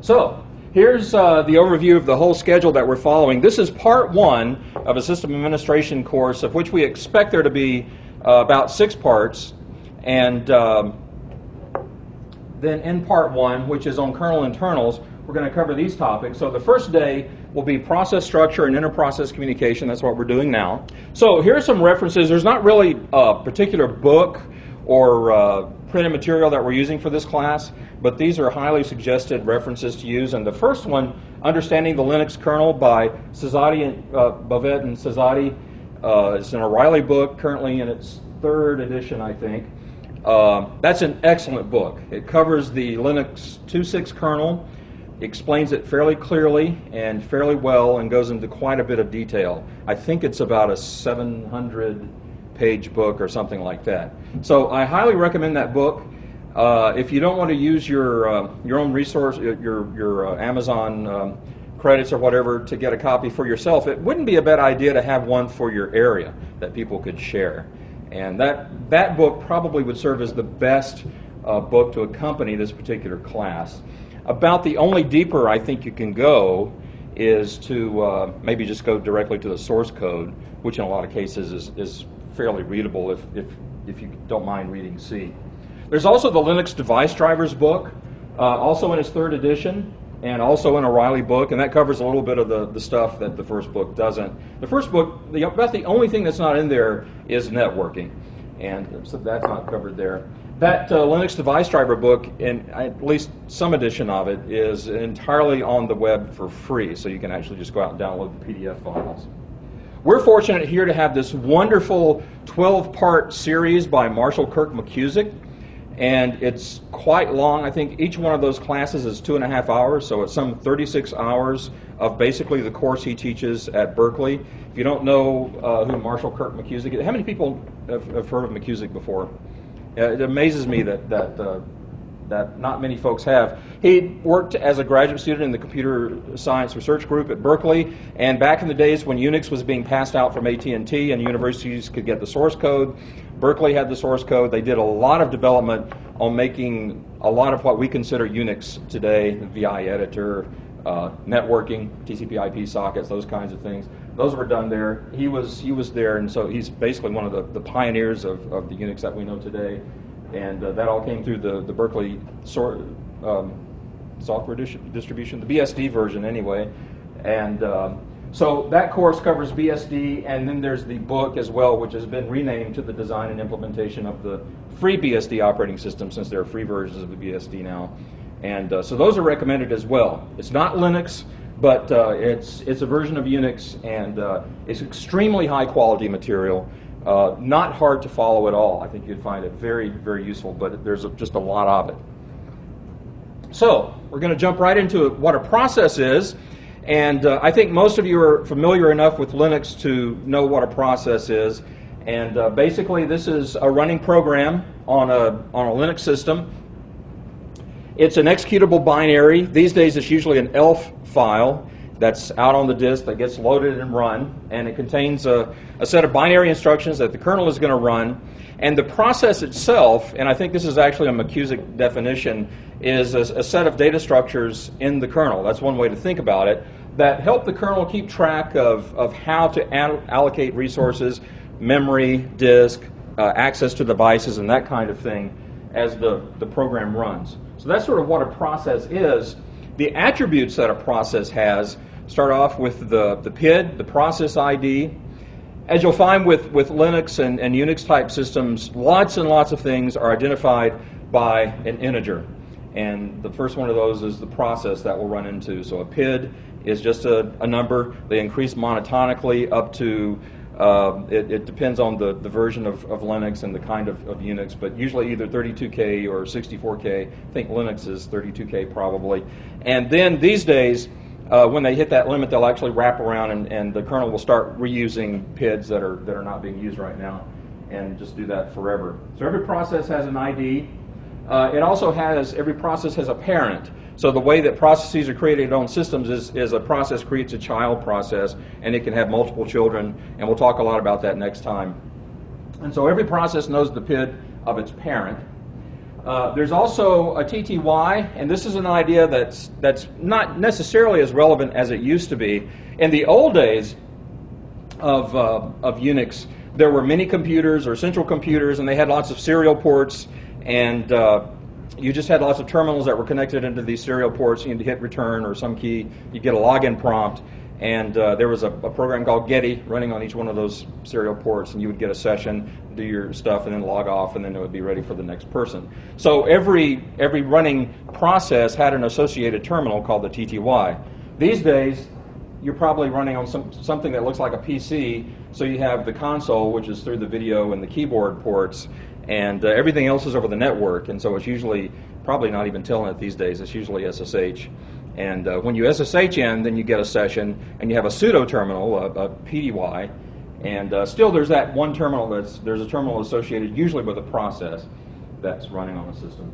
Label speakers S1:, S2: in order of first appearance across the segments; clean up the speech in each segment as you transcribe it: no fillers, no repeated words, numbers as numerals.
S1: So, here's the overview of the whole schedule that we're following. This is part one of a system administration course, of which we expect there to be about 6 parts. And then in part one, which is on kernel internals, we're going to cover these topics. So the first day will be process structure and inter-process communication. That's what we're doing now. So here are some references. There's not really a particular book or printed material that we're using for this class, but these are highly suggested references to use. And the first one, Understanding the Linux Kernel by Bovet and Cesati. It's an O'Reilly book, currently in its 3rd edition, I think. That's an excellent book. It covers the Linux 2.6 kernel, explains it fairly clearly and fairly well, and goes into quite a bit of detail. I think it's about a 700-page book or something like that. So I highly recommend that book. If you don't want to use your own resource, your Amazon credits or whatever to get a copy for yourself, it wouldn't be a bad idea to have one for your area that people could share. And that book probably would serve as the best book to accompany this particular class. About the only deeper I think you can go is to maybe just go directly to the source code, which in a lot of cases is fairly readable if you don't mind reading C. There's also the Linux Device Drivers book, also in its 3rd edition, and also an O'Reilly book, and that covers a little bit of the stuff that the first book doesn't. The first book, about the only thing that's not in there is networking, and so that's not covered there. That Linux Device Driver book, and at least some edition of it, is entirely on the web for free, so you can actually just go out and download the PDF files. We're fortunate here to have this wonderful 12-part series by Marshall Kirk McCusick, and it's quite long. I think each one of those classes is 2.5 hours, so it's some 36 hours of basically the course he teaches at Berkeley. If you don't know who Marshall Kirk McCusick is, how many people have heard of McCusick before? It amazes me that not many folks have. He worked as a graduate student in the computer science research group at Berkeley, and back in the days when Unix was being passed out from AT&T and universities could get the source code, Berkeley had the source code. They did a lot of development on making a lot of what we consider Unix today, the VI editor, networking, TCP/IP sockets, those kinds of things. Those were done there. He was there, and so he's basically one of the pioneers of the Unix that we know today. And that all came through the Berkeley software distribution, the BSD version anyway. And so that course covers BSD, and then there's the book as well, which has been renamed to the design and implementation of the free BSD operating system, since there are free versions of the BSD now. And so those are recommended as well. It's not Linux, but it's a version of Unix, and it's extremely high quality material. Not hard to follow at all. I think you'd find it very, very useful, but there's just a lot of it. So we're going to jump right into what a process is, and I think most of you are familiar enough with Linux to know what a process is. And basically, this is a running program on a Linux system. It's an executable binary. These days, it's usually an ELF file that's out on the disk that gets loaded and run, and it contains a set of binary instructions that the kernel is going to run. And the process itself, and I think this is actually a McCusick definition, is a set of data structures in the kernel. That's one way to think about it, that help the kernel keep track of how to allocate resources, memory, disk, access to devices, and that kind of thing as the program runs. So that's sort of what a process is. The attributes that a process has start off with the PID, the process ID. As you'll find with Linux and Unix type systems, lots and lots of things are identified by an integer. And the first one of those is the process that we'll run into. So a PID is just a number. They increase monotonically up to It depends on the version of Linux and the kind of Unix, but usually either 32K or 64K. I think Linux is 32K probably. And then these days, when they hit that limit, they'll actually wrap around and the kernel will start reusing PIDs that are not being used right now and just do that forever. So every process has an ID. It also has, every process has a parent. So the way that processes are created on systems is a process creates a child process, and it can have multiple children, and we'll talk a lot about that next time. And so every process knows the PID of its parent. There's also a TTY, and this is an idea that's not necessarily as relevant as it used to be. In the old days of Unix, there were mini computers or central computers, and they had lots of serial ports, and you just had lots of terminals that were connected into these serial ports. You had to hit return or some key. You get a login prompt, and there was a program called Getty running on each one of those serial ports, and you would get a session, do your stuff, and then log off, and then it would be ready for the next person. So every running process had an associated terminal called the TTY. These days, you're probably running on something that looks like a PC, so you have the console, which is through the video and the keyboard ports, and everything else is over the network, and so it's usually probably not even Telnet these days. It's usually SSH. And when you SSH in, then you get a session, and you have a pseudo terminal, a PDY, and still there's that one terminal there's a terminal associated usually with a process that's running on a system.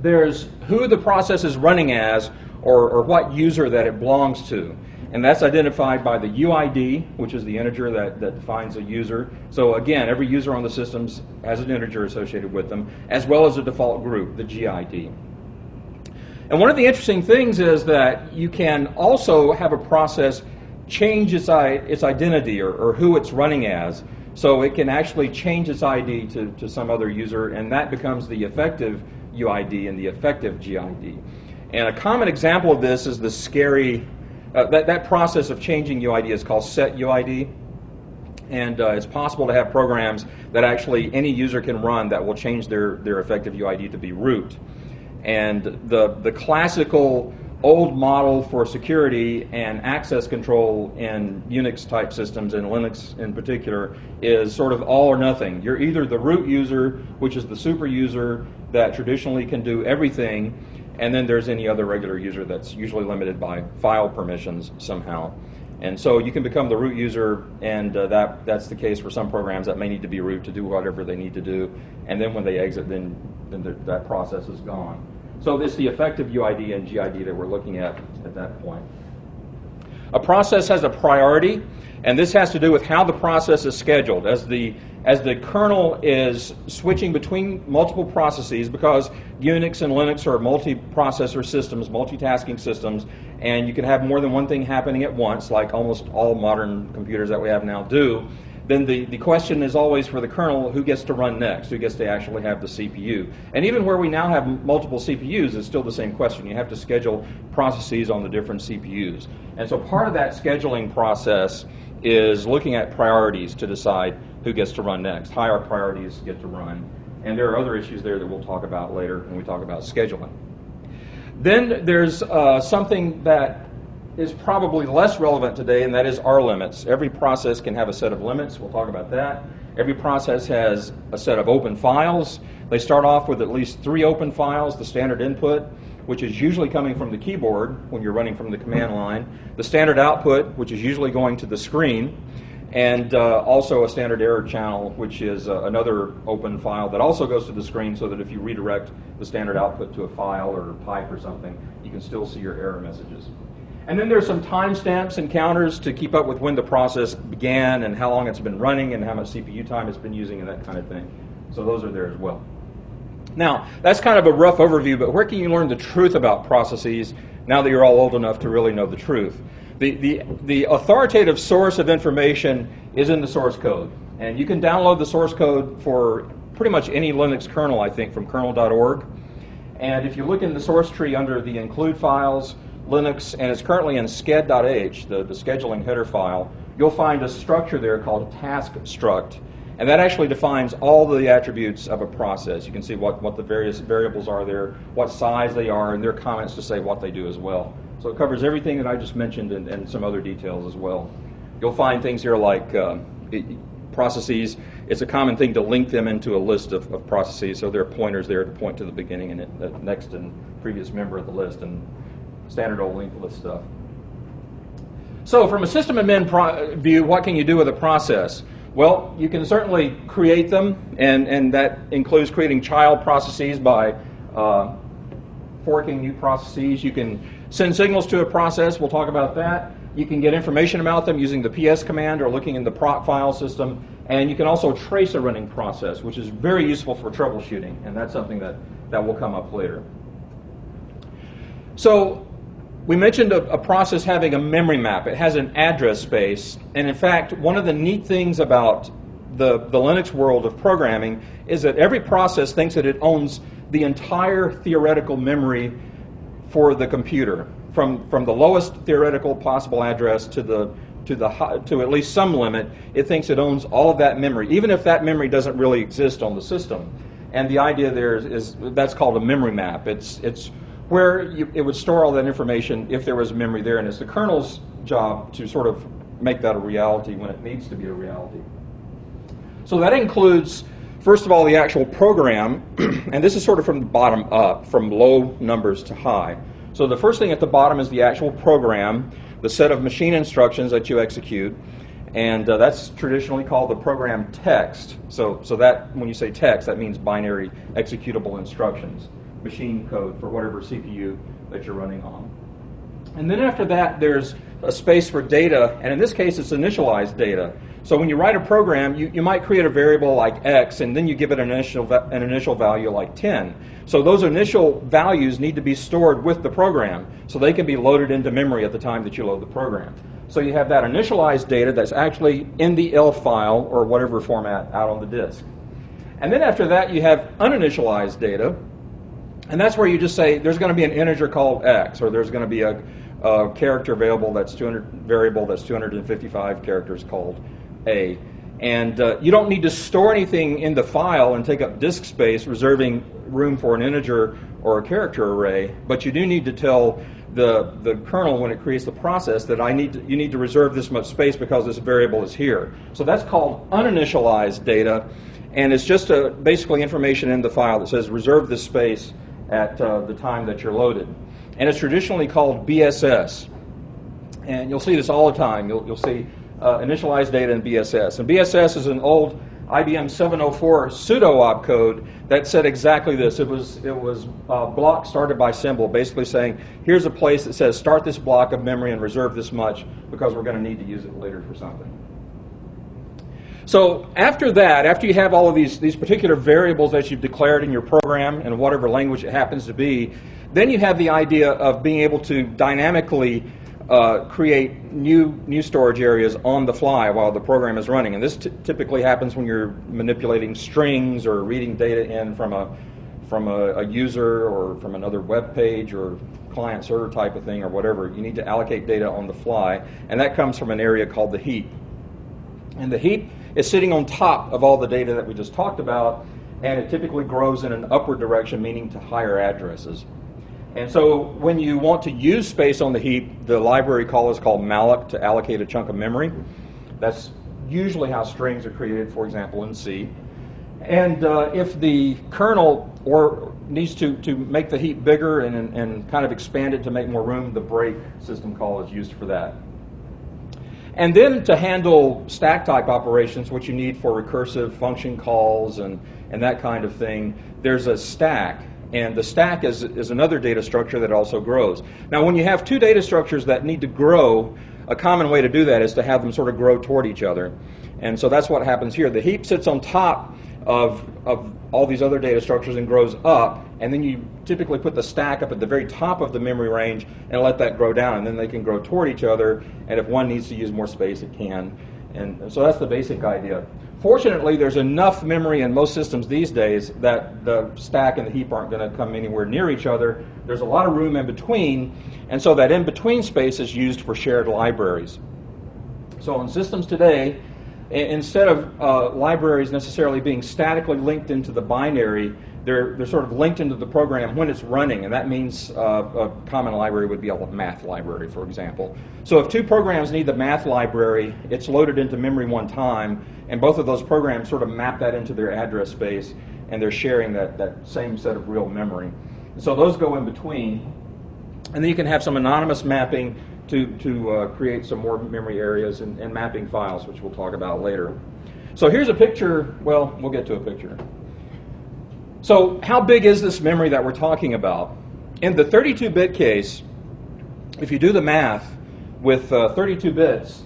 S1: There's who the process is running as, or what user that it belongs to. And that's identified by the UID, which is the integer that defines a user. So again, every user on the systems has an integer associated with them, as well as a default group, the GID. And one of the interesting things is that you can also have a process change its identity or who it's running as. So it can actually change its ID to some other user, and that becomes the effective UID and the effective GID. And a common example of this is the scary that process of changing UID is called set UID, and it's possible to have programs that actually any user can run that will change their effective UID to be root. And the classical old model for security and access control in Unix type systems, and Linux in particular, is sort of all or nothing. You're either the root user, which is the super user that traditionally can do everything, and then there's any other regular user that's usually limited by file permissions somehow. And so you can become the root user, and that's the case for some programs that may need to be root to do whatever they need to do. And then when they exit, then that process is gone. So it's the effective UID and GID that we're looking at that point. A process has a priority, and this has to do with how the process is scheduled. As the kernel is switching between multiple processes, because Unix and Linux are multi-processor systems, multitasking systems, and you can have more than one thing happening at once, like almost all modern computers that we have now do, then the question is always for the kernel, who gets to run next, who gets to actually have the CPU. And even where we now have multiple CPUs, it's still the same question. You have to schedule processes on the different CPUs. And so part of that scheduling process is looking at priorities to decide who gets to run next. Higher priorities get to run. And there are other issues there that we'll talk about later when we talk about scheduling. Then there's something that is probably less relevant today, and that is R limits. Every process can have a set of limits. We'll talk about that. Every process has a set of open files. They start off with at least 3 open files, the standard input, which is usually coming from the keyboard when you're running from the command line, the standard output, which is usually going to the screen, and also a standard error channel, which is another open file that also goes to the screen, so that if you redirect the standard output to a file or a pipe or something, you can still see your error messages. And then there's some timestamps and counters to keep up with when the process began and how long it's been running and how much CPU time it's been using and that kind of thing. So those are there as well. Now, that's kind of a rough overview, but where can you learn the truth about processes now that you're all old enough to really know the truth? The authoritative source of information is in the source code. And you can download the source code for pretty much any Linux kernel, I think, from kernel.org. And if you look in the source tree under the include files, Linux, and it's currently in sched.h, the scheduling header file, you'll find a structure there called task struct. And that actually defines all the attributes of a process. You can see what the various variables are there, what size they are, and there are comments to say what they do as well. So it covers everything that I just mentioned and some other details as well. You'll find things here like processes, it's a common thing to link them into a list of processes, so there are pointers there to point to the beginning and the next and previous member of the list, and standard old linked list stuff. So from a system admin view, what can you do with a process? Well, you can certainly create them, and that includes creating child processes by forking new processes. You can send signals to a process. We'll talk about that. You can get information about them using the PS command or looking in the proc file system. And you can also trace a running process, which is very useful for troubleshooting. And that's something that will come up later. So we mentioned a process having a memory map. It has an address space. And in fact, one of the neat things about the Linux world of programming is that every process thinks that it owns the entire theoretical memory for the computer, from the lowest theoretical possible address to at least some limit. It thinks it owns all of that memory, even if that memory doesn't really exist on the system. And the idea there is that's called a memory map. It's where it would store all that information if there was memory there, and it's the kernel's job to sort of make that a reality when it needs to be a reality. So that includes, first of all, the actual program, and this is sort of from the bottom up, from low numbers to high. So the first thing at the bottom is the actual program, the set of machine instructions that you execute, and that's traditionally called the program text. So that, when you say text, that means binary executable instructions, machine code for whatever CPU that you're running on. And then after that, there's a space for data, and in this case, it's initialized data. So when you write a program, you might create a variable like x, and then you give it an initial value like 10. So those initial values need to be stored with the program, so they can be loaded into memory at the time that you load the program. So you have that initialized data that's actually in the L file or whatever format out on the disk. And then after that, you have uninitialized data, and that's where you just say there's going to be an integer called x, or there's going to be a character variable that's 255 characters called a. And you don't need to store anything in the file and take up disk space, reserving room for an integer or a character array, but you do need to tell the kernel when it creates the process that you need to reserve this much space because this variable is here. So that's called uninitialized data, and it's just basically information in the file that says reserve this space at the time that you're loaded. And it's traditionally called BSS. And you'll see this all the time. You'll see initialized data in BSS. And BSS is an old IBM 704 pseudo opcode that said exactly this. It was block started by symbol, basically saying, here's a place that says start this block of memory and reserve this much because we're going to need to use it later for something. So after that, after you have all of these particular variables that you've declared in your program in whatever language it happens to be, then you have the idea of being able to dynamically create new storage areas on the fly while the program is running. And this typically happens when you're manipulating strings or reading data in from a user or from another web page or client server type of thing or whatever. You need to allocate data on the fly, and that comes from an area called the heap. And the heap is sitting on top of all the data that we just talked about, and it typically grows in an upward direction, meaning to higher addresses. And so when you want to use space on the heap, the library call is called malloc, to allocate a chunk of memory. That's usually how strings are created, for example, in C. And if the kernel needs to make the heap bigger and kind of expand it to make more room, the break system call is used for that. And then to handle stack type operations, which you need for recursive function calls and that kind of thing, there's a stack. And the stack is another data structure that also grows. Now, when you have two data structures that need to grow, a common way to do that is to have them sort of grow toward each other. And so that's what happens here. The heap sits on top of all these other data structures and grows up, and then you typically put the stack up at the very top of the memory range and let that grow down, and then they can grow toward each other, and if one needs to use more space, it can. And so that's the basic idea. Fortunately, there's enough memory in most systems these days that the stack and the heap aren't going to come anywhere near each other. There's a lot of room in between, and so that in-between space is used for shared libraries. So in systems today, instead of libraries necessarily being statically linked into the binary, they're sort of linked into the program when it's running, and that means a common library would be a math library, for example. So if two programs need the math library, it's loaded into memory one time, and both of those programs sort of map that into their address space, and they're sharing that same set of real memory. So those go in between, and then you can have some anonymous mapping to create some more memory areas and mapping files, which we'll talk about later. So here's a picture. Well, we'll get to a picture. So how big is this memory that we're talking about? In the 32-bit case, if you do the math with 32 bits,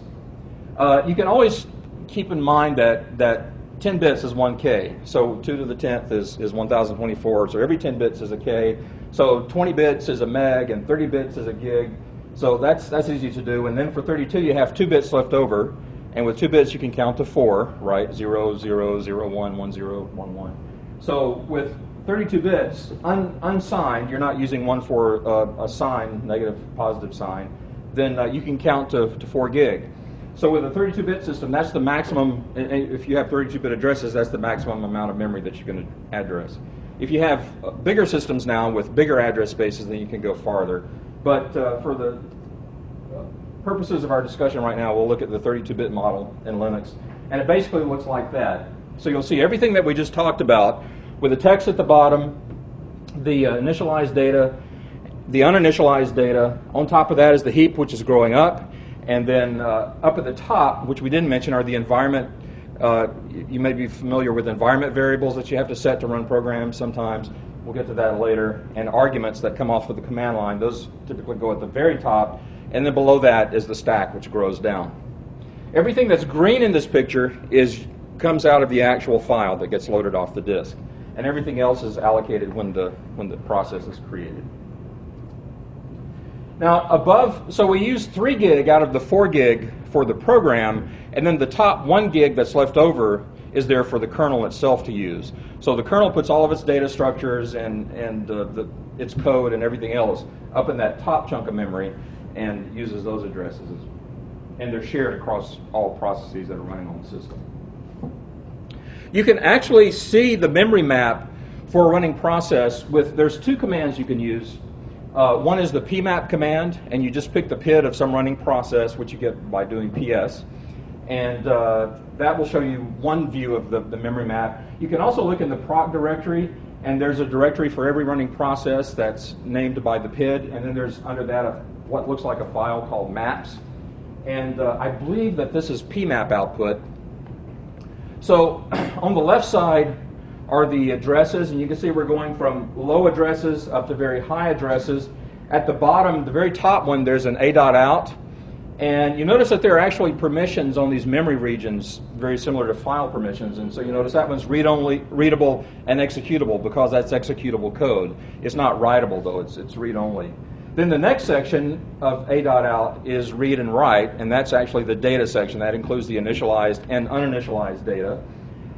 S1: you can always keep in mind that 10 bits is 1K. So 2 to the 10th is 1024. So every 10 bits is a K. So 20 bits is a meg, and 30 bits is a gig. So that's easy to do. And then for 32, you have 2 bits left over. And with 2 bits, you can count to 4, right? 0, 0, 0, 1, 1, 0, 1, 1. So with 32 bits, unsigned, you're not using one for a sign, negative, positive sign, then you can count to 4 gig. So with a 32-bit system, that's the maximum. If you have 32-bit addresses, that's the maximum amount of memory that you can address. If you have bigger systems now with bigger address spaces, then you can go farther. But for the purposes of our discussion right now, we'll look at the 32-bit model in Linux. And it basically looks like that. So you'll see everything that we just talked about with the text at the bottom, the initialized data, the uninitialized data. On top of that is the heap, which is growing up. And then up at the top, which we didn't mention, are the environment. You may be familiar with environment variables that you have to set to run programs sometimes. We'll get to that later. And arguments that come off of the command line. Those typically go at the very top. And then below that is the stack, which grows down. Everything that's green in this picture comes out of the actual file that gets loaded off the disk. And everything else is allocated when the process is created. Now above, so we use 3 gig out of the 4 gig for the program, and then the top 1 gig that's left over is there for the kernel itself to use. So the kernel puts all of its data structures and its code and everything else up in that top chunk of memory and uses those addresses. And they're shared across all processes that are running on the system. You can actually see the memory map for a running process there's 2 commands you can use. One is the pmap command, and you just pick the PID of some running process, which you get by doing PS. And that will show you one view of the memory map. You can also look in the proc directory, and there's a directory for every running process that's named by the PID, and then there's under that what looks like a file called maps. And I believe that this is pmap output. So on the left side are the addresses, and you can see we're going from low addresses up to very high addresses. At the bottom, the very top one, there's an a.out. And you notice that there are actually permissions on these memory regions, very similar to file permissions. And so you notice that one's read-only, readable, and executable because that's executable code. It's not writable, though. It's read-only. Then the next section of a.out is read and write, and that's actually the data section. That includes the initialized and uninitialized data.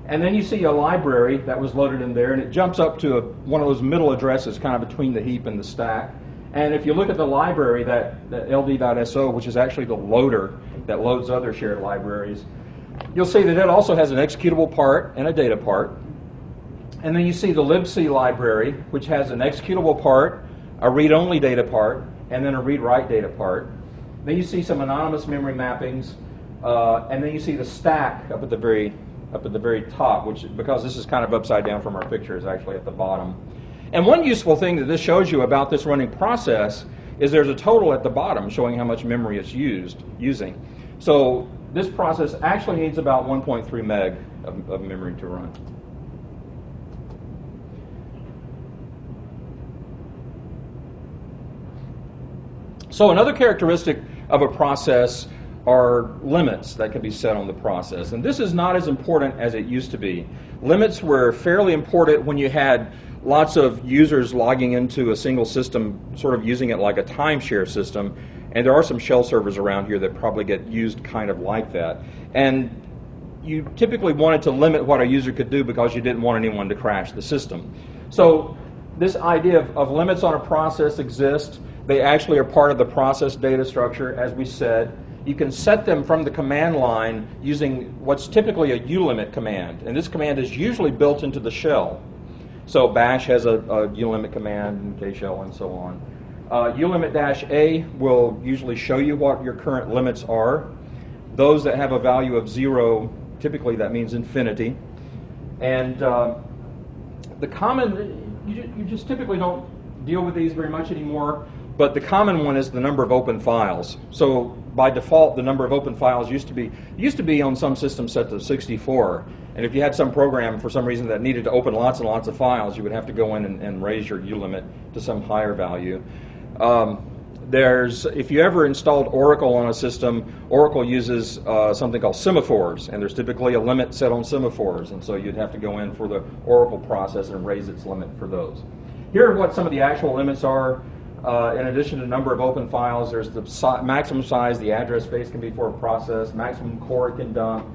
S1: And then you see a library that was loaded in there, and it jumps up to one of those middle addresses kind of between the heap and the stack. And if you look at the library, that ld.so, which is actually the loader that loads other shared libraries, you'll see that it also has an executable part and a data part. And then you see the libc library, which has an executable part, a read-only data part, and then a read-write data part. Then you see some anonymous memory mappings, and then you see the stack up at the very top, which, because this is kind of upside down from our picture, is actually at the bottom. And one useful thing that this shows you about this running process is there's a total at the bottom showing how much memory it's using. So this process actually needs about 1.3 meg of memory to run. So another characteristic of a process are limits that can be set on the process. And this is not as important as it used to be. Limits were fairly important when you had lots of users logging into a single system, sort of using it like a timeshare system. And there are some shell servers around here that probably get used kind of like that. And you typically wanted to limit what a user could do because you didn't want anyone to crash the system. So this idea of limits on a process exists. They actually are part of the process data structure, as we said. You can set them from the command line using what's typically a ulimit command. And this command is usually built into the shell. So bash has a ulimit command and kshell and so on. Ulimit-A will usually show you what your current limits are. Those that have a value of 0, typically that means infinity. And the common, you just typically don't deal with these very much anymore, but the common one is the number of open files. So by default, the number of open files used to be on some systems set to 64. And if you had some program for some reason that needed to open lots and lots of files, you would have to go in and raise your ulimit to some higher value. If you ever installed Oracle on a system, Oracle uses something called semaphores, and there's typically a limit set on semaphores, and so you'd have to go in for the Oracle process and raise its limit for those. Here are what some of the actual limits are. In addition to number of open files, there's the maximum size the address space can be for a process, maximum core it can dump,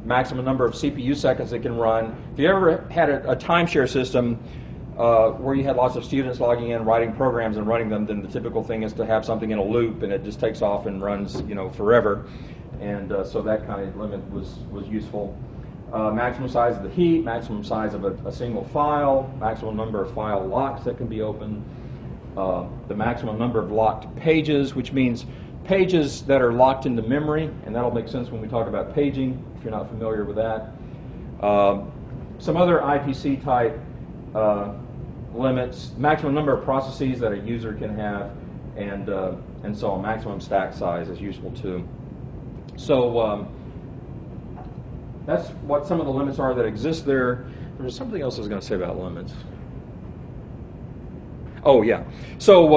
S1: maximum number of CPU seconds it can run. If you ever had a timeshare system where you had lots of students logging in, writing programs and running them, then the typical thing is to have something in a loop and it just takes off and runs, forever. And so that kind of limit was useful. Maximum size of the heap, maximum size of a single file, maximum number of file locks that can be opened, the maximum number of locked pages, which means pages that are locked into memory, and that'll make sense when we talk about paging, if you're not familiar with that. Some other IPC type limits, maximum number of processes that a user can have, and so on. Maximum stack size is useful too. So that's what some of the limits are that exist there. There was something else I was going to say about limits. Oh yeah. So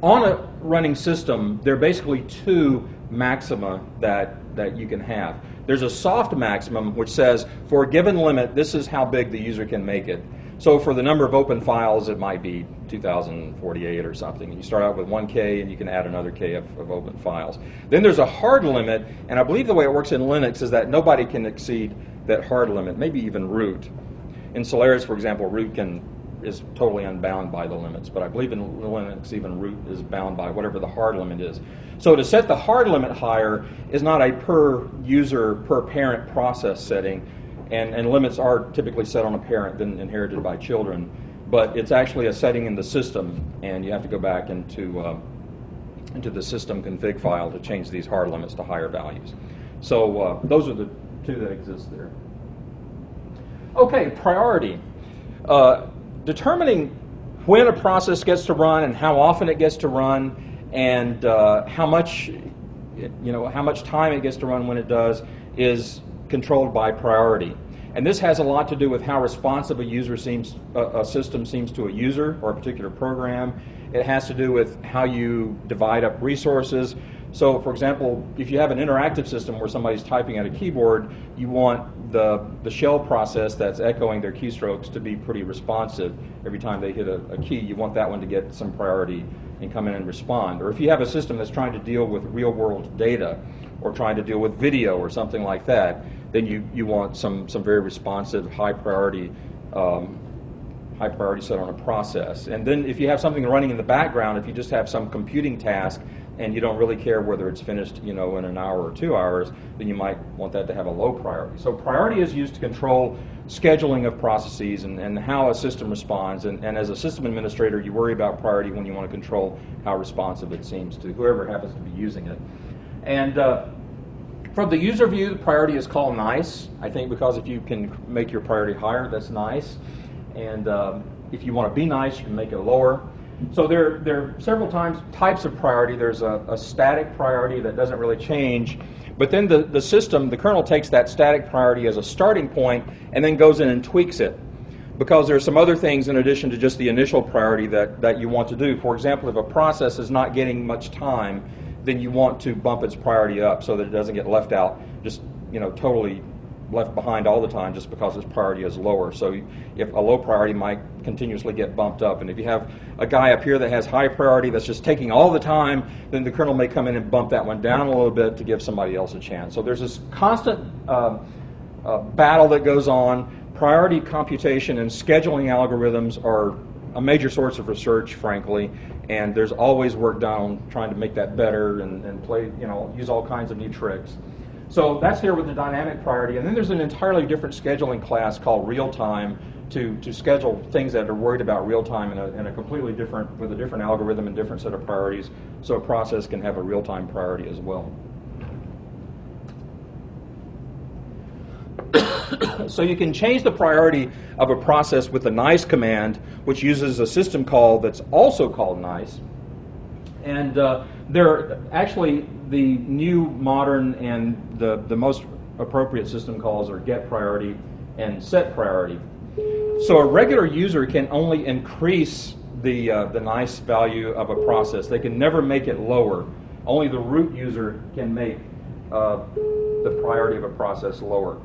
S1: on a running system, there are basically two maxima that you can have. There's a soft maximum which says for a given limit, this is how big the user can make it. So for the number of open files, it might be 2048 or something. You start out with 1K and you can add another K of open files. Then there's a hard limit, and I believe the way it works in Linux is that nobody can exceed that hard limit, maybe even root. In Solaris, for example, root is totally unbound by the limits, but I believe in Linux even root is bound by whatever the hard limit is. So to set the hard limit higher is not a per user, per parent process setting, and limits are typically set on a parent, then inherited by children, but it's actually a setting in the system, and you have to go back into the system config file to change these hard limits to higher values. So those are the two that exist there. Okay, priority. Determining when a process gets to run and how often it gets to run, and how much time it gets to run when it does, is controlled by priority. And this has a lot to do with how responsive a system seems to a user or a particular program. It has to do with how you divide up resources. So, for example, if you have an interactive system where somebody's typing at a keyboard, you want the shell process that's echoing their keystrokes to be pretty responsive every time they hit a key. You want that one to get some priority and come in and respond. Or if you have a system that's trying to deal with real-world data or trying to deal with video or something like that, then you want some very responsive, high priority set on a process. And then if you have something running in the background, if you just have some computing task and you don't really care whether it's finished, in an hour or 2 hours, then you might want that to have a low priority. So priority is used to control scheduling of processes and how a system responds. And as a system administrator, you worry about priority when you want to control how responsive it seems to whoever happens to be using it. And from the user view, the priority is called nice, I think, because if you can make your priority higher, that's nice. And if you want to be nice, you can make it lower. So there are several types of priority. There's a static priority that doesn't really change. But then the system, the kernel, takes that static priority as a starting point and then goes in and tweaks it. Because there are some other things in addition to just the initial priority that you want to do. For example, if a process is not getting much time, then you want to bump its priority up so that it doesn't get left out, just totally left behind all the time just because its priority is lower. So if a low priority might continuously get bumped up, and if you have a guy up here that has high priority that's just taking all the time, then the kernel may come in and bump that one down a little bit to give somebody else a chance. So there's this constant battle that goes on. Priority computation and scheduling algorithms are a major source of research, frankly, and there's always work done on trying to make that better and play, use all kinds of new tricks. So that's here with the dynamic priority, and then there's an entirely different scheduling class called real-time to schedule things that are worried about real time in a completely different, with a different algorithm and different set of priorities, so a process can have a real time priority as well. So you can change the priority of a process with the nice command, which uses a system call that's also called nice. And they're actually the new, modern, and the most appropriate system calls are get priority and set priority. So a regular user can only increase the nice value of a process. They can never make it lower. Only the root user can make the priority of a process lower.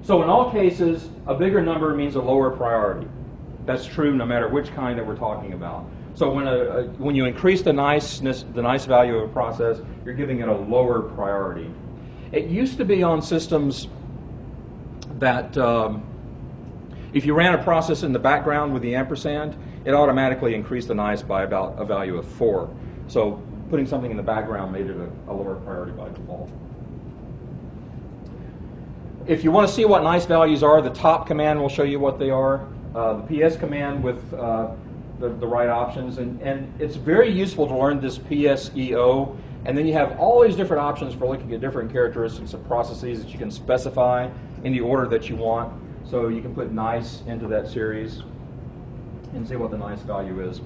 S1: So in all cases, a bigger number means a lower priority. That's true no matter which kind that we're talking about. So when you increase the nice value of a process, you're giving it a lower priority. It used to be on systems that if you ran a process in the background with the ampersand, it automatically increased the nice by about a value of 4. So putting something in the background made it a lower priority by default. If you want to see what nice values are, the top command will show you what they are. The PS command with the right options, and it's very useful to learn this PSEO, and then you have all these different options for looking at different characteristics of processes that you can specify in the order that you want. So you can put nice into that series and see what the nice value is.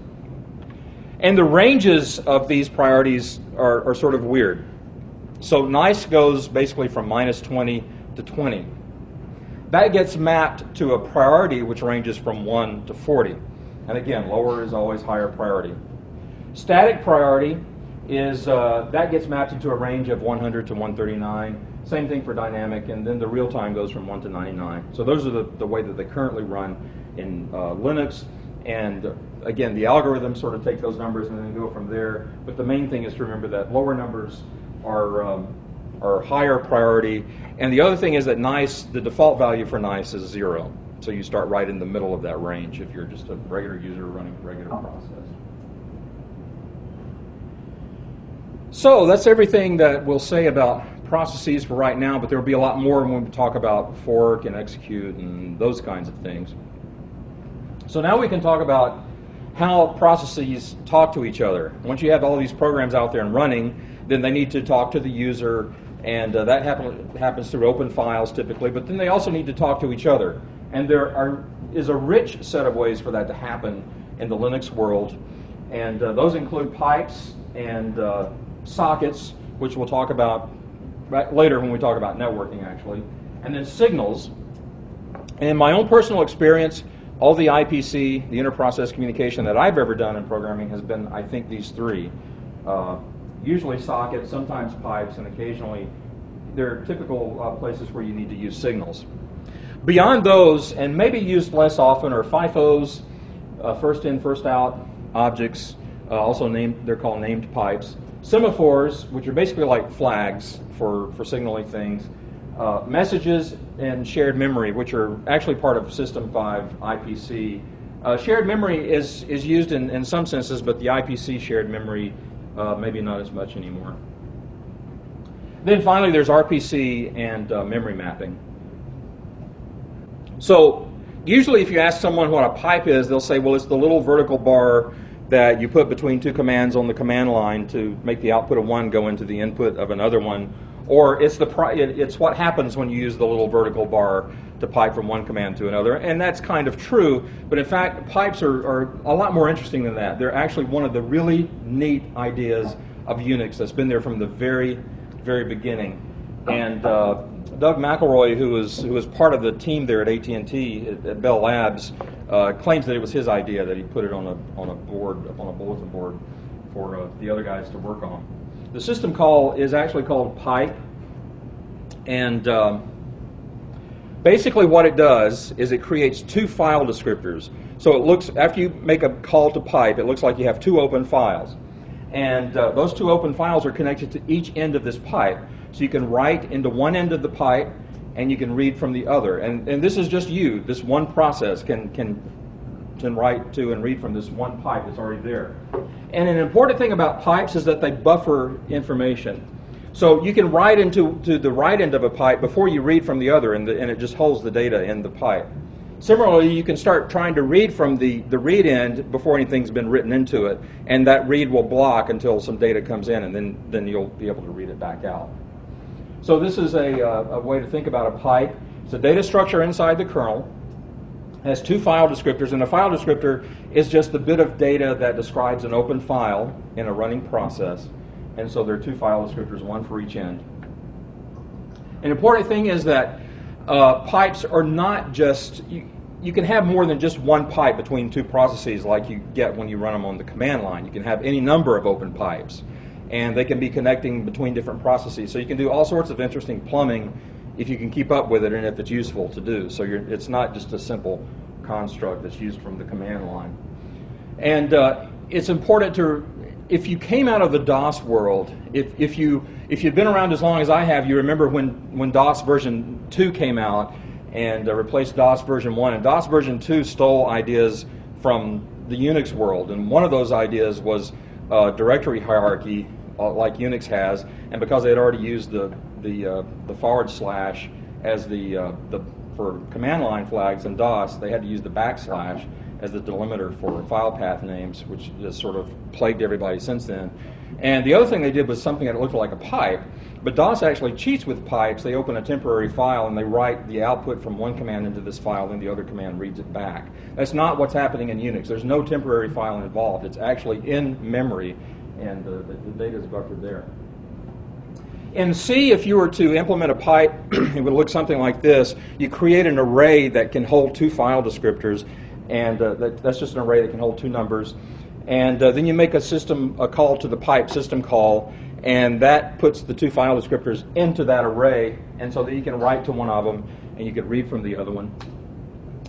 S1: And the ranges of these priorities are sort of weird. So nice goes basically from -20 to 20. That gets mapped to a priority which ranges from 1 to 40. And again, lower is always higher priority. Static priority is, that gets mapped into a range of 100 to 139. Same thing for dynamic, and then the real time goes from 1 to 99. So those are the way that they currently run in Linux. And again, the algorithms sort of take those numbers and then go from there. But the main thing is to remember that lower numbers are higher priority. And the other thing is that nice, the default value for nice is 0. So you start right in the middle of that range if you're just a regular user running a regular process. So that's everything that we'll say about processes for right now, but there will be a lot more when we talk about fork and execute and those kinds of things. So now we can talk about how processes talk to each other. Once you have all these programs out there and running, then they need to talk to the user, and that happens through open files typically, but then they also need to talk to each other. And there is a rich set of ways for that to happen in the Linux world, and those include pipes and sockets, which we'll talk about later when we talk about networking actually, and then signals. And in my own personal experience, all the IPC, the inter-process communication that I've ever done in programming has been, I think, these three. Usually sockets, sometimes pipes, and occasionally there are typical places where you need to use signals. Beyond those, and maybe used less often, are FIFOs, first in, first out objects, also they're called named pipes. Semaphores, which are basically like flags for signaling things. Messages and shared memory, which are actually part of System 5 IPC. Shared memory is used in some senses, but the IPC shared memory maybe not as much anymore. Then finally there's RPC and memory mapping. So usually if you ask someone what a pipe is, they'll say, well, it's the little vertical bar that you put between two commands on the command line to make the output of one go into the input of another one. Or it's what happens when you use the little vertical bar to pipe from one command to another. And that's kind of true, but in fact, pipes are a lot more interesting than that. They're actually one of the really neat ideas of Unix that's been there from the very, very beginning. And Doug McElroy, who was part of the team there at AT&T at Bell Labs, claims that it was his idea, that he put it on a bulletin board for the other guys to work on. The system call is actually called pipe, and basically what it does is it creates two file descriptors. So it looks, after you make a call to pipe, it looks like you have two open files. And those two open files are connected to each end of this pipe. So you can write into one end of the pipe, and you can read from the other. And this is just you. This one process can write to and read from this one pipe that's already there. And an important thing about pipes is that they buffer information. So you can write to the right end of a pipe before you read from the other, and it just holds the data in the pipe. Similarly, you can start trying to read from the read end before anything's been written into it, and that read will block until some data comes in, and then you'll be able to read it back out. So this is a way to think about a pipe. It's a data structure inside the kernel. It has two file descriptors, and a file descriptor is just the bit of data that describes an open file in a running process. And so there are two file descriptors, one for each end. An important thing is that pipes are not just, you can have more than just one pipe between two processes like you get when you run them on the command line. You can have any number of open pipes, and they can be connecting between different processes. So you can do all sorts of interesting plumbing if you can keep up with it and if it's useful to do. So it's not just a simple construct that's used from the command line. And it's important to, if you came out of the DOS world, if you've been around as long as I have, you remember when DOS version 2 came out and replaced DOS version 1. And DOS version 2 stole ideas from the Unix world. And one of those ideas was directory hierarchy, like Unix has. And because they had already used the forward slash as for command line flags in DOS, they had to use the backslash as the delimiter for file path names, which has sort of plagued everybody since then. And the other thing they did was something that looked like a pipe, but DOS actually cheats with pipes. They open a temporary file and they write the output from one command into this file, then the other command reads it back. That's not what's happening in Unix. There's no temporary file involved. It's actually in memory, and the data is buffered there. In C, if you were to implement a pipe, it would look something like this. You create an array that can hold two file descriptors, and that's just an array that can hold two numbers. And then you make a call to the pipe system call, and that puts the two file descriptors into that array, and so that you can write to one of them, and you can read from the other one.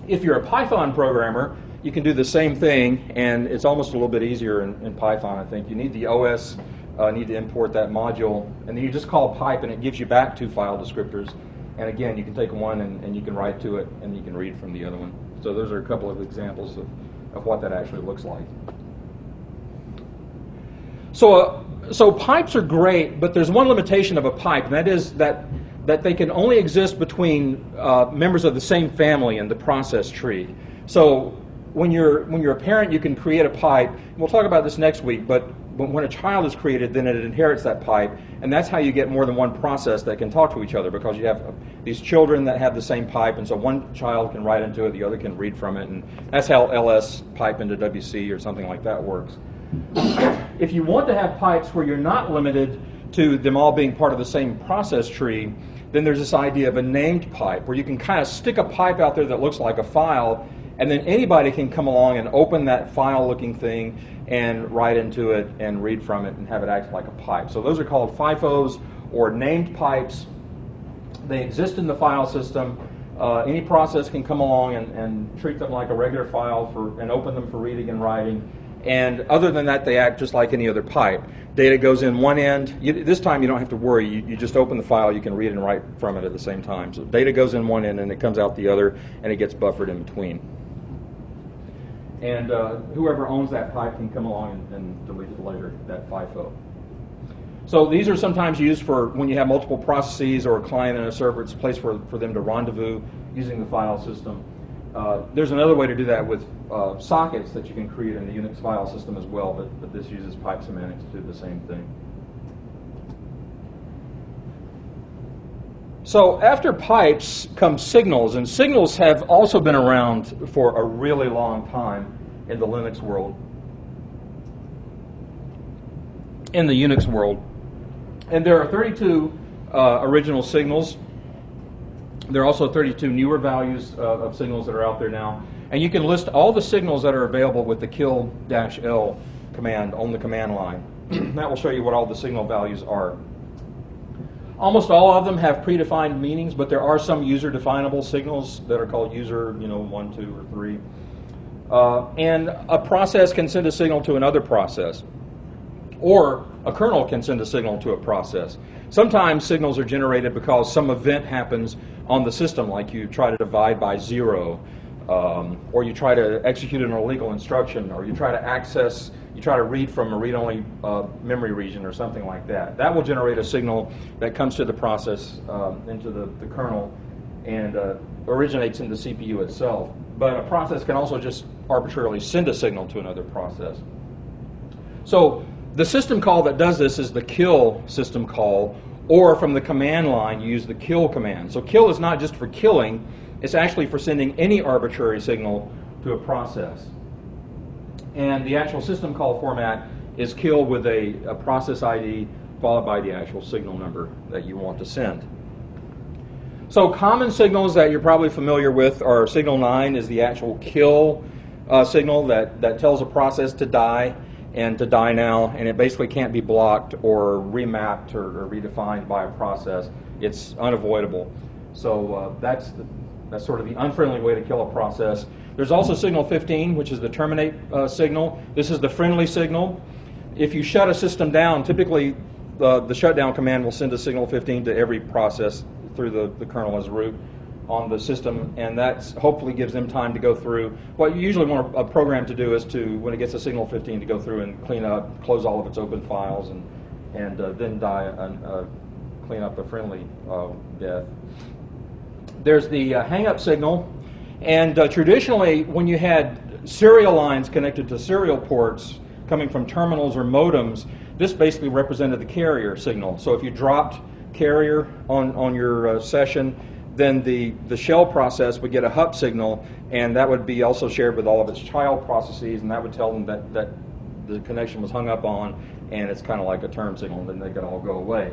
S1: If you're a Python programmer, you can do the same thing, and it's almost a little bit easier in Python, I think. You need the OS, need to import that module, and then you just call pipe, and it gives you back two file descriptors. And again, you can take one, and you can write to it, and you can read from the other one. So those are a couple of examples of what that actually looks like. So pipes are great, but there's one limitation of a pipe, and that is that they can only exist between members of the same family in the process tree. So when you're a parent, you can create a pipe. We'll talk about this next week, but when a child is created, then it inherits that pipe, and that's how you get more than one process that can talk to each other, because you have these children that have the same pipe, and so one child can write into it, the other can read from it, and that's how LS pipe into WC or something like that works. If you want to have pipes where you're not limited to them all being part of the same process tree, then there's this idea of a named pipe, where you can kind of stick a pipe out there that looks like a file, and then anybody can come along and open that file-looking thing and write into it and read from it and have it act like a pipe. So those are called FIFOs, or named pipes. They exist in the file system. Any process can come along and treat them like a regular file and open them for reading and writing. And other than that, they act just like any other pipe. Data goes in one end. This time you don't have to worry. You just open the file. You can read and write from it at the same time. So data goes in one end and it comes out the other, and it gets buffered in between. And whoever owns that pipe can come along and delete it later, that FIFO. So these are sometimes used for when you have multiple processes or a client and a server. It's a place for them to rendezvous using the file system. There's another way to do that with sockets that you can create in the Unix file system as well, but this uses pipe semantics to do the same thing. So after pipes come signals, and signals have also been around for a really long time in the Linux world, in the Unix world. And there are 32 original signals. There are also 32 newer values of signals that are out there now. And you can list all the signals that are available with the kill-L command on the command line. That will show you what all the signal values are. Almost all of them have predefined meanings, but there are some user-definable signals that are called user, 1, 2, or 3. And a process can send a signal to another process, or a kernel can send a signal to a process. Sometimes signals are generated because some event happens on the system, like you try to divide by 0, or you try to execute an illegal instruction, or you try to read from a read-only memory region or something like that. That will generate a signal that comes to the process, into the kernel, and originates in the CPU itself. but a process can also just arbitrarily send a signal to another process. So the system call that does this is the kill system call, or from the command line, you use the kill command. So kill is not just for killing, it's actually for sending any arbitrary signal to a process. And the actual system call format is kill with a process ID followed by the actual signal number that you want to send. So common signals that you're probably familiar with are signal 9 is the actual kill signal that tells a process to die and to die now, and it basically can't be blocked or remapped or redefined by a process. It's unavoidable. So that's sort of the unfriendly way to kill a process. There's also signal 15, which is the terminate signal. This is the friendly signal. If you shut a system down, typically the shutdown command will send a signal 15 to every process through the kernel as root on the system, and that hopefully gives them time to go through. What you usually want a program to do is to, when it gets a signal 15, to go through and clean up, close all of its open files, and then clean up a friendly death. There's the hang-up signal, and traditionally when you had serial lines connected to serial ports coming from terminals or modems, this basically represented the carrier signal. So if you dropped carrier on your session, then the shell process would get a HUP signal, and that would be also shared with all of its child processes, and that would tell them that the connection was hung up on, and it's kind of like a term signal, and then they could all go away.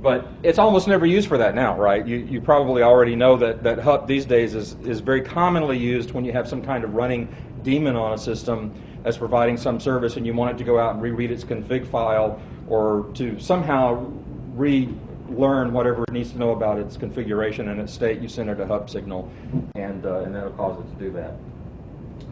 S1: But it's almost never used for that now, right? You probably already know that HUP these days is very commonly used when you have some kind of running daemon on a system that's providing some service, and you want it to go out and reread its config file, or to somehow relearn whatever it needs to know about its configuration and its state. You send it a HUP signal, and that'll cause it to do that.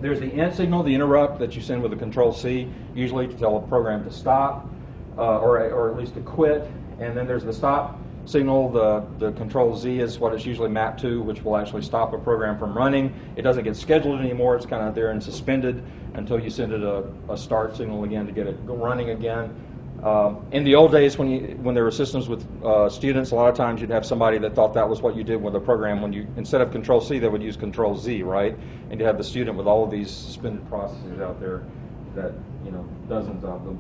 S1: There's the end signal, the interrupt, that you send with a Control-C, usually to tell a program to stop, or at least to quit. And then there's the stop signal. The Control-Z is what it's usually mapped to, which will actually stop a program from running. It doesn't get scheduled anymore. It's kind of there and suspended until you send it a start signal again to get it running again. In the old days, when there were systems with students, a lot of times you'd have somebody that thought that was what you did with a program. When you, instead of Control-C, they would use Control-Z, right? And you have the student with all of these suspended processes out there, that, dozens of them.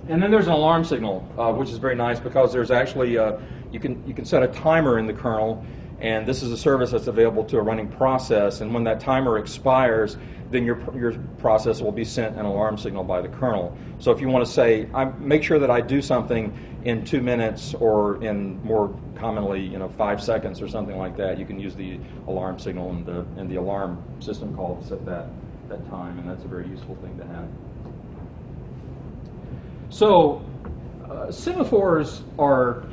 S1: And then there's an alarm signal, which is very nice because there's actually you can set a timer in the kernel, and this is a service that's available to a running process. And when that timer expires, then your process will be sent an alarm signal by the kernel. So if you want to say, make sure that I do something in 2 minutes, or in more commonly 5 seconds or something like that, you can use the alarm signal and the alarm system call to set that time, and that's a very useful thing to have. So semaphores are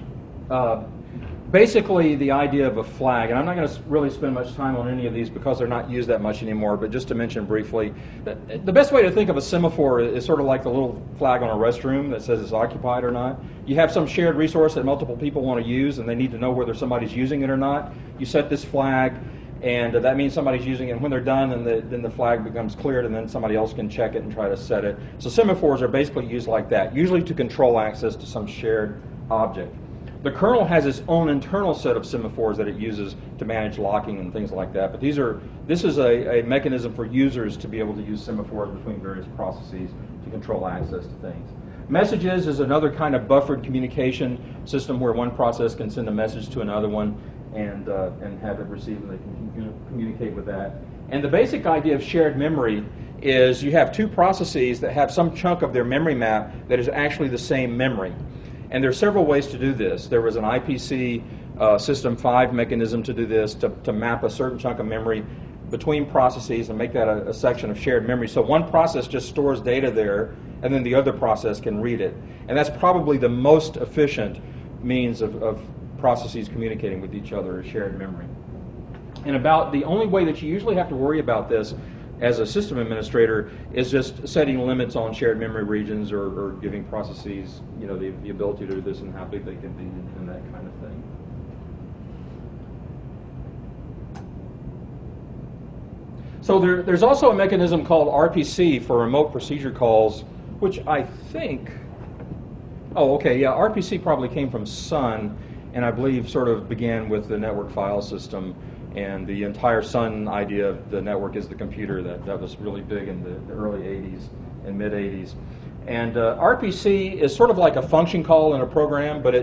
S1: basically the idea of a flag, and I'm not going to really spend much time on any of these because they're not used that much anymore, but just to mention briefly, the best way to think of a semaphore is sort of like the little flag on a restroom that says it's occupied or not. You have some shared resource that multiple people want to use, and they need to know whether somebody's using it or not. You set this flag, and that means somebody's using it. And when they're done, then the flag becomes cleared, and then somebody else can check it and try to set it. So semaphores are basically used like that, usually to control access to some shared object. The kernel has its own internal set of semaphores that it uses to manage locking and things like that. But this is a mechanism for users to be able to use semaphores between various processes to control access to things. Messages is another kind of buffered communication system where one process can send a message to another one and have it received, and they can communicate with that. And the basic idea of shared memory is you have two processes that have some chunk of their memory map that is actually the same memory. And there are several ways to do this. There was an IPC System 5 mechanism to do this, to map a certain chunk of memory between processes and make that a section of shared memory. So one process just stores data there, and then the other process can read it. And that's probably the most efficient means of processes communicating with each other, is shared memory. And about the only way that you usually have to worry about this as a system administrator is just setting limits on shared memory regions, or giving processes the ability to do this and how big they can be and that kind of thing. So there's also a mechanism called RPC for remote procedure calls, which I think, RPC probably came from Sun, and I believe sort of began with the network file system. And the entire sun idea of the network is the computer. That was really big in the early 80s and mid 80s. And RPC is sort of like a function call in a program, but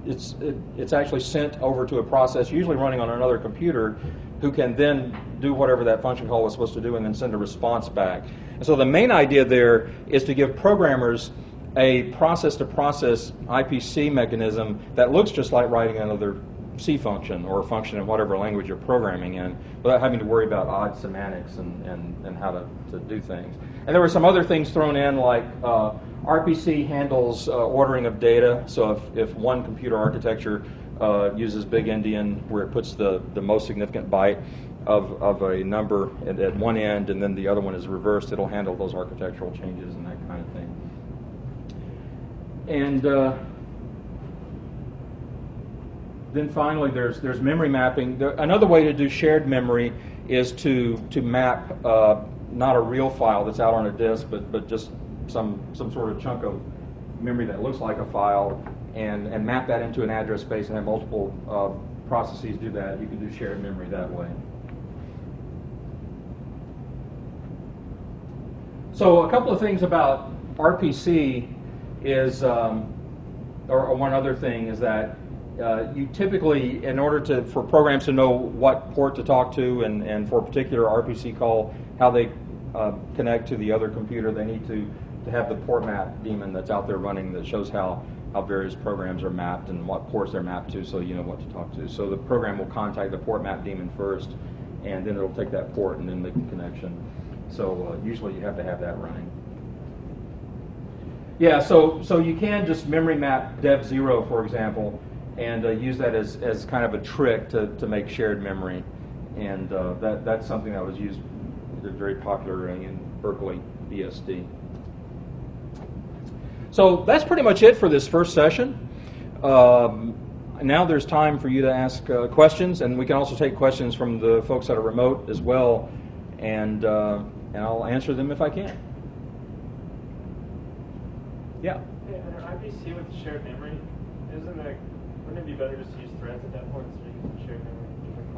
S1: it's actually sent over to a process, usually running on another computer, who can then do whatever that function call was supposed to do and then send a response back. And so the main idea there is to give programmers a process-to-process IPC mechanism that looks just like writing another C function or a function in whatever language you're programming in, without having to worry about odd semantics and how to do things. And there were some other things thrown in, like RPC handles ordering of data. So if one computer architecture uses big endian, where it puts the most significant byte of a number at one end, and then the other one is reversed, it'll handle those architectural changes and that kind of thing. And then finally, there's memory mapping. Another way to do shared memory is to map not a real file that's out on a disk, but just some sort of chunk of memory that looks like a file, and map that into an address space and have multiple processes do that. You can do shared memory that way. So a couple of things about RPC is, or one other thing is that you typically, in order for programs to know what port to talk to and for a particular RPC call, how they connect to the other computer, they need to have the port map daemon that's out there running that shows how various programs are mapped and what ports they're mapped to, so you know what to talk to. So the program will contact the port map daemon first, and then it'll take that port and then make the connection. So usually you have to have that running. Yeah, so you can just memory map dev0, for example, and use that as kind of a trick to make shared memory. And that's something that was used very popular in Berkeley BSD. So that's pretty much it for this first session. Now there's time for you to ask questions, and we can also take questions from the folks that are remote as well, and I'll answer them if I can. Yeah?
S2: Hey, under IPC with shared memory, wouldn't it be better just to use threads at that point instead of using shared memory in different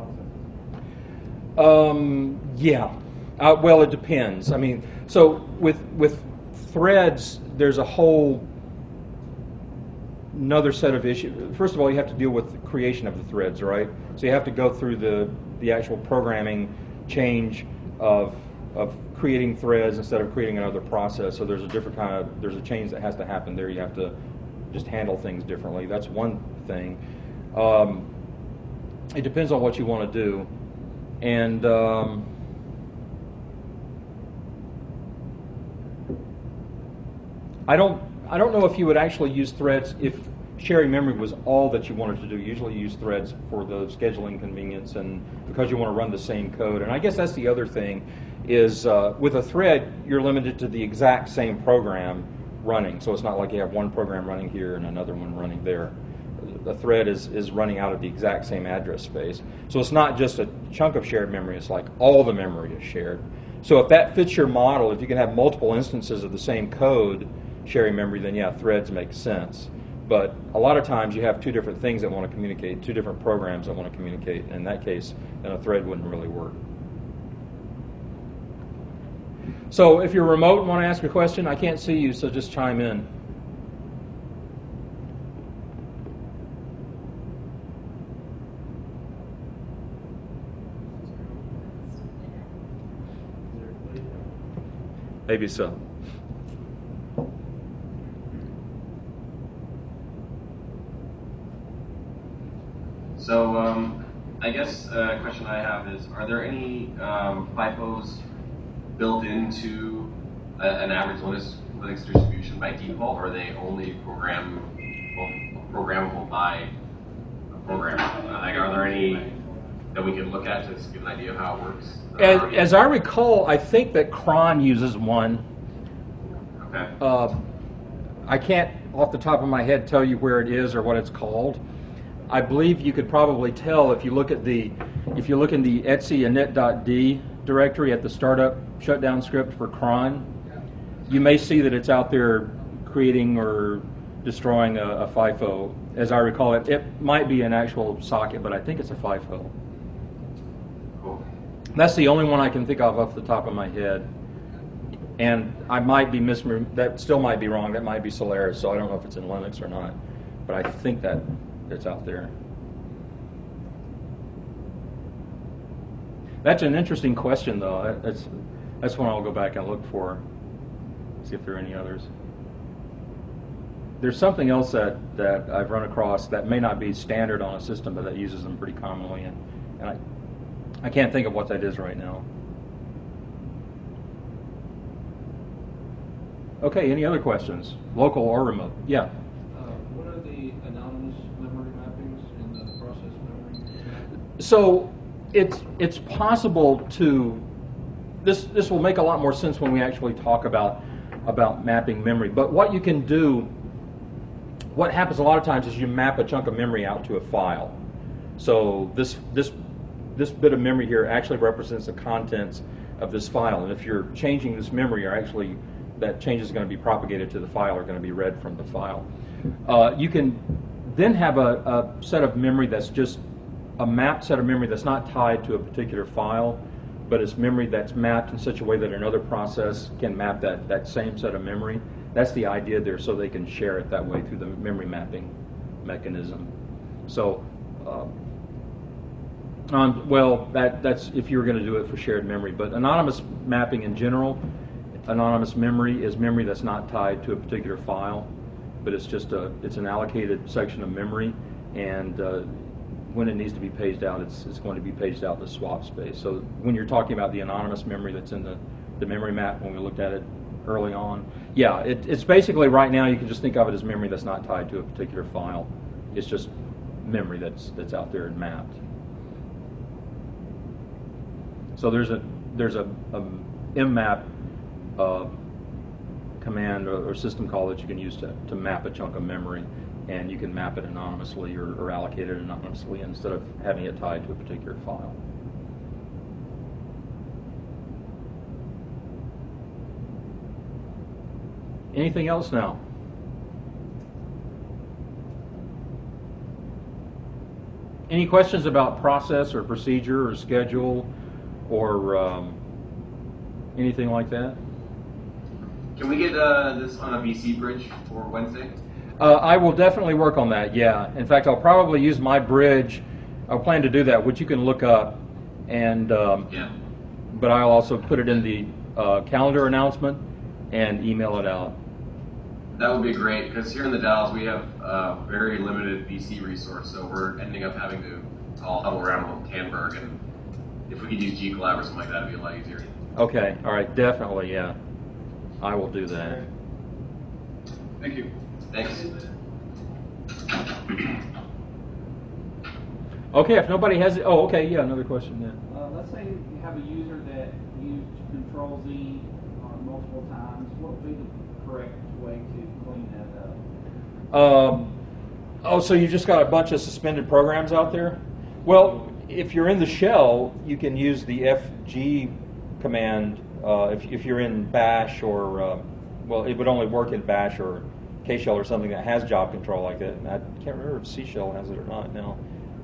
S2: processes?
S1: Yeah. Well, it depends. I mean, so with threads, there's a whole another set of issues. First of all, you have to deal with the creation of the threads, right? So you have to go through the actual programming change of creating threads instead of creating another process. So there's a change that has to happen there. You have to just handle things differently. That's one thing. It depends on what you want to do, and I don't know if you would actually use threads if sharing memory was all that you wanted to do. Usually you use threads for the scheduling convenience and because you want to run the same code. And I guess that's the other thing is with a thread, you're limited to the exact same program running. So it's not like you have one program running here and another one running there. The thread is running out of the exact same address space. So it's not just a chunk of shared memory, it's like all the memory is shared. So if that fits your model, if you can have multiple instances of the same code sharing memory, then yeah, threads make sense. But a lot of times you have two different things that want to communicate, two different programs that want to communicate. In that case, then a thread wouldn't really work. So if you're remote and want to ask a question, I can't see you, so just chime in. Maybe so.
S3: So I guess a question I have is, are there any FIFOs built into an average Linux distribution by default, or are they only programmable by a programmer? Like, are there any that we can look at to give an idea of how it works?
S1: As I recall, I think that cron uses one.
S3: Okay.
S1: I can't, off the top of my head, tell you where it is or what it's called. I believe you could probably tell if you look in the etc init.d directory at the startup shutdown script for cron. You may see that it's out there creating or destroying a FIFO. As I recall it, it might be an actual socket, but I think it's a FIFO. That's the only one I can think of off the top of my head. And I might be that still might be wrong. That might be Solaris, so I don't know if it's in Linux or not. But I think that it's out there. That's an interesting question, though. That's one I'll go back and look for, see if there are any others. There's something else that I've run across that may not be standard on a system, but that uses them pretty commonly, and I can't think of what that is right now. Okay, any other questions? Local or remote? Yeah.
S4: What are the anonymous memory mappings in the process memory?
S1: So it's possible to, this will make a lot more sense when we actually talk about mapping memory. But what you can do, what happens a lot of times is you map a chunk of memory out to a file. So this bit of memory here actually represents the contents of this file. And if you're changing this memory, that change is going to be propagated to the file or going to be read from the file. You can then have a set of memory that's just a mapped set of memory that's not tied to a particular file, but it's memory that's mapped in such a way that another process can map that same set of memory. That's the idea there, so they can share it that way through the memory mapping mechanism. So, well, that's if you were going to do it for shared memory. But anonymous mapping in general, anonymous memory is memory that's not tied to a particular file, but it's just it's an allocated section of memory, and when it needs to be paged out, it's going to be paged out in the swap space. So when you're talking about the anonymous memory that's in the memory map when we looked at it early on, yeah, it's basically right now you can just think of it as memory that's not tied to a particular file. It's just memory that's out there and mapped. So there's a mmap command or system call that you can use to map a chunk of memory, and you can map it anonymously or allocate it anonymously instead of having it tied to a particular file. Anything else now? Any questions about process or procedure or schedule or anything like that?
S3: Can we get this on a VC bridge for Wednesday?
S1: I will definitely work on that, yeah. In fact, I'll probably use my bridge. I'll plan to do that, which you can look up. And
S3: yeah.
S1: But I'll also put it in the calendar announcement and email it out.
S3: That would be great, because here in the Dalles we have very limited VC resource, so we're ending up having to all huddle around with Canberg, and if we could use G-Collab or something like that, it'd be a lot easier. Okay, all right, definitely, yeah. I will do that. Thank you. Thanks.
S1: Okay, if nobody has it, oh, okay, yeah, another question then.
S4: Let's say you have a user that used Control-Z multiple times. What would be the correct way to clean that up?
S1: Oh, so you just got a bunch of suspended programs out there? Well, if you're in the shell, you can use the FG command. If you're in Bash or, well, it would only work in Bash or K-shell or something that has job control like that. I can't remember if C-shell has it or not now.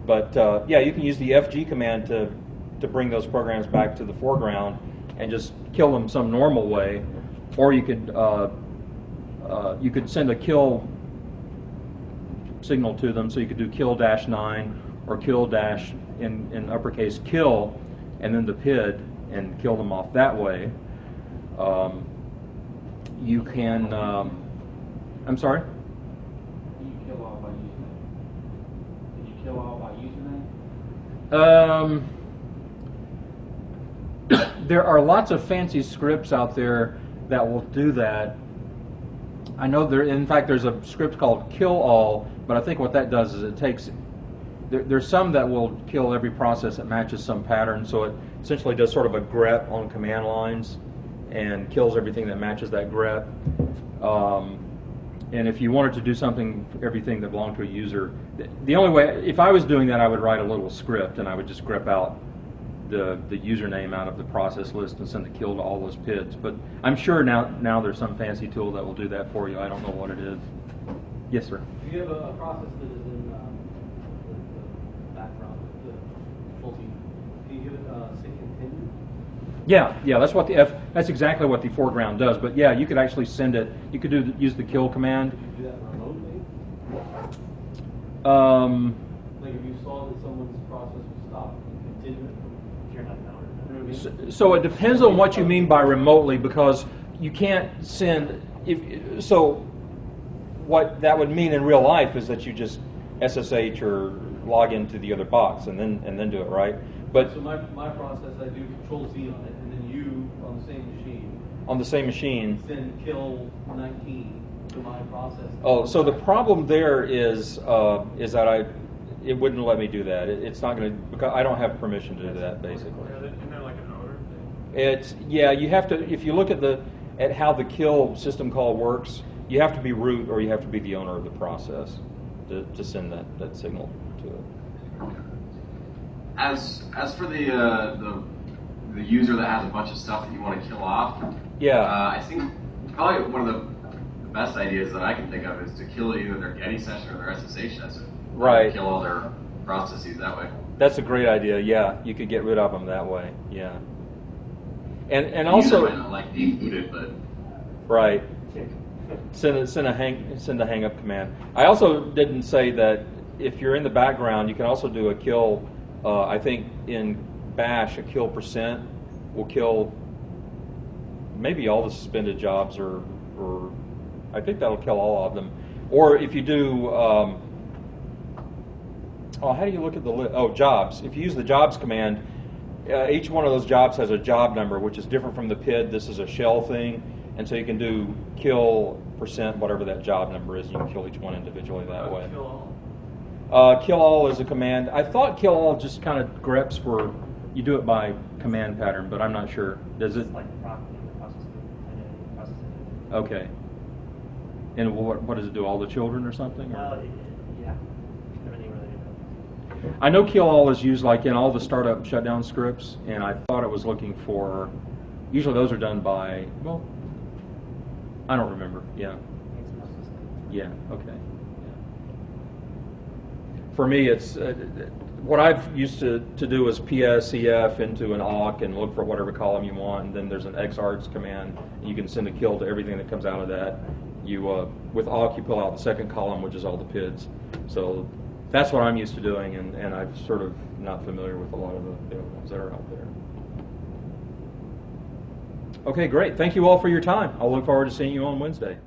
S1: But yeah, you can use the FG command to bring those programs back to the foreground and just kill them some normal way, or you could send a kill signal to them. So you could do kill-9 or kill- in uppercase kill, and then the PID and kill them off that way. You can. I'm sorry?
S4: Can you kill all by username? Can you kill all by username?
S1: There are lots of fancy scripts out there that will do that. I know in fact, there's a script called kill all, but I think what that does is it takes. There's some that will kill every process that matches some pattern, so it essentially does sort of a grep on command lines and kills everything that matches that grep. And if you wanted to do something for everything that belonged to a user, the only way, if I was doing that, I would write a little script and I would just grep out the username out of the process list and send the kill to all those PIDs. But I'm sure now there's some fancy tool that will do that for you. I don't know what it is. Yes, sir.
S5: If you have a process that is in the background, the faulty you give it sync continue?
S1: Yeah, that's what that's exactly what the foreground does. But yeah, you could actually send it. You could use the kill command.
S5: Could you do that remotely? Like if you saw that someone's process was stopped, continue it
S2: If you're not counted.
S1: So it depends on what you mean by remotely, because you can't send. So what that would mean in real life is that you just SSH or log into the other box and then do it, right? But
S5: so my process, I do Control Z on it, and then you on the same machine send kill 19 to my process.
S1: Oh, so the problem there is that it wouldn't let me do that. It's not going to, because I don't have permission to do that, basically.
S2: Isn't there like an owner thing?
S1: It's you have to, if you look at how the kill system call works, you have to be root or you have to be the owner of the process to send that signal to it.
S3: As for the user that has a bunch of stuff that you want to kill off, I think probably one of the best ideas that I can think of is to kill either their Getty session or their SSH session.
S1: Right.
S3: Kill all their processes that way.
S1: That's a great idea. Yeah, you could get rid of them that way. Yeah. And also,
S3: might not like being booted, but
S1: right. Send a hang up command. I also didn't say that if you're in the background, you can also do a kill. I think in Bash, a kill % will kill maybe all the suspended jobs, or I think that'll kill all of them. Or if you do, how do you look at the list? Oh, jobs. If you use the jobs command, each one of those jobs has a job number, which is different from the PID. This is a shell thing, and so you can do kill %, whatever that job number is. You can kill each one individually that way.
S5: Kill all.
S1: Kill all is a command. I thought kill all just kind of greps for, you do it by command pattern, but I'm not sure. Does it?
S2: It's like processing.
S1: Okay. And what does it do? All the children or something?
S2: Well, yeah. Everything related.
S1: I know kill all is used like in all the startup and shutdown scripts, and I thought it was looking for, usually those are done by, well, I don't remember. Yeah. Yeah. Okay. For me, it's what I've used to do is PSEF into an awk and look for whatever column you want, and then there's an xargs command. And you can send a kill to everything that comes out of that. You with awk, you pull out the second column, which is all the PIDs. So that's what I'm used to doing, and I'm sort of not familiar with a lot of the other ones that are out there. Okay, great. Thank you all for your time. I'll look forward to seeing you on Wednesday.